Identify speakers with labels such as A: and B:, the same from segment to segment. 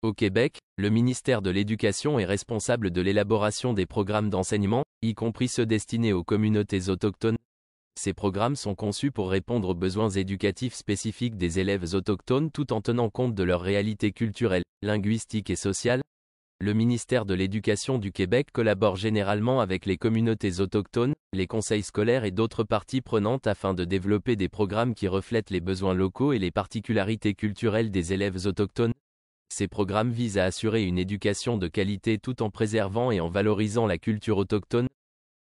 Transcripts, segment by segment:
A: Au Québec, le ministère de l'Éducation est responsable de l'élaboration des programmes d'enseignement, y compris ceux destinés aux communautés autochtones. Ces programmes sont conçus pour répondre aux besoins éducatifs spécifiques des élèves autochtones tout en tenant compte de leur réalité culturelle, linguistique et sociale. Le ministère de l'Éducation du Québec collabore généralement avec les communautés autochtones, les conseils scolaires et d'autres parties prenantes afin de développer des programmes qui reflètent les besoins locaux et les particularités culturelles des élèves autochtones. Ces programmes visent à assurer une éducation de qualité tout en préservant et en valorisant la culture autochtone.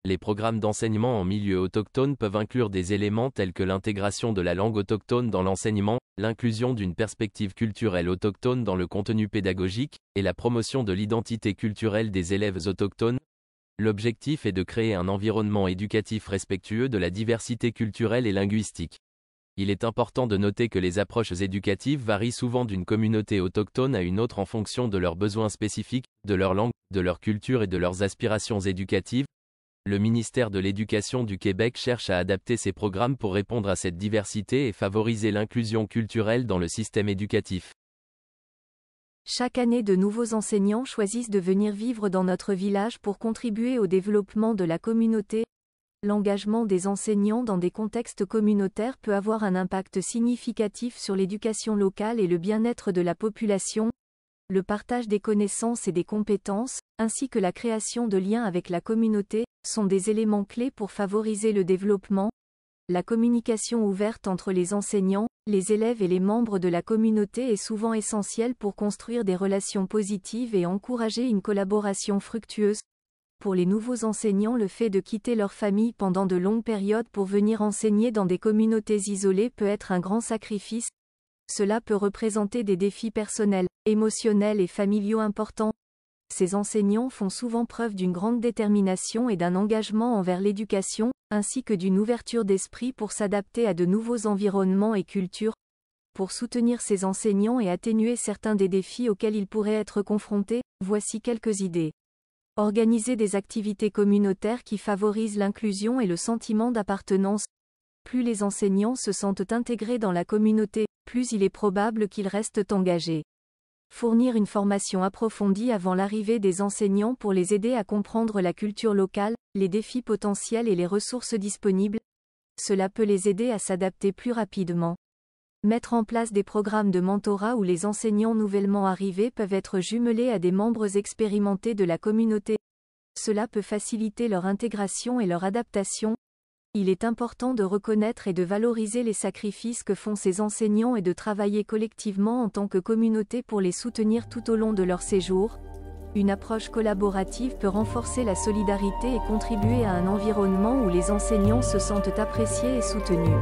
A: Les programmes d'enseignement en milieu autochtone peuvent inclure des éléments tels que l'intégration de la langue autochtone dans l'enseignement, l'inclusion d'une perspective culturelle autochtone dans le contenu pédagogique, et la promotion de l'identité culturelle des élèves autochtones. L'objectif est de créer un environnement éducatif respectueux de la diversité culturelle et linguistique. Il est important de noter que les approches éducatives varient souvent d'une communauté autochtone à une autre en fonction de leurs besoins spécifiques, de leur langue, de leur culture et de leurs aspirations éducatives. Le ministère de l'Éducation du Québec cherche à adapter ses programmes pour répondre à cette diversité et favoriser l'inclusion culturelle dans le système éducatif.
B: Chaque année, de nouveaux enseignants choisissent de venir vivre dans notre village pour contribuer au développement de la communauté. L'engagement des enseignants dans des contextes communautaires peut avoir un impact significatif sur l'éducation locale et le bien-être de la population. Le partage des connaissances et des compétences, ainsi que la création de liens avec la communauté, sont des éléments clés pour favoriser le développement. La communication ouverte entre les enseignants, les élèves et les membres de la communauté est souvent essentielle pour construire des relations positives et encourager une collaboration fructueuse. Pour les nouveaux enseignants, le fait de quitter leur famille pendant de longues périodes pour venir enseigner dans des communautés isolées peut être un grand sacrifice. Cela peut représenter des défis personnels, émotionnels et familiaux importants. Ces enseignants font souvent preuve d'une grande détermination et d'un engagement envers l'éducation, ainsi que d'une ouverture d'esprit pour s'adapter à de nouveaux environnements et cultures. Pour soutenir ces enseignants et atténuer certains des défis auxquels ils pourraient être confrontés, voici quelques idées. Organiser des activités communautaires qui favorisent l'inclusion et le sentiment d'appartenance. Plus les enseignants se sentent intégrés dans la communauté, plus il est probable qu'ils restent engagés. Fournir une formation approfondie avant l'arrivée des enseignants pour les aider à comprendre la culture locale, les défis potentiels et les ressources disponibles. Cela peut les aider à s'adapter plus rapidement. Mettre en place des programmes de mentorat où les enseignants nouvellement arrivés peuvent être jumelés à des membres expérimentés de la communauté. Cela peut faciliter leur intégration et leur adaptation. Il est important de reconnaître et de valoriser les sacrifices que font ces enseignants et de travailler collectivement en tant que communauté pour les soutenir tout au long de leur séjour. Une approche collaborative peut renforcer la solidarité et contribuer à un environnement où les enseignants se sentent appréciés et soutenus.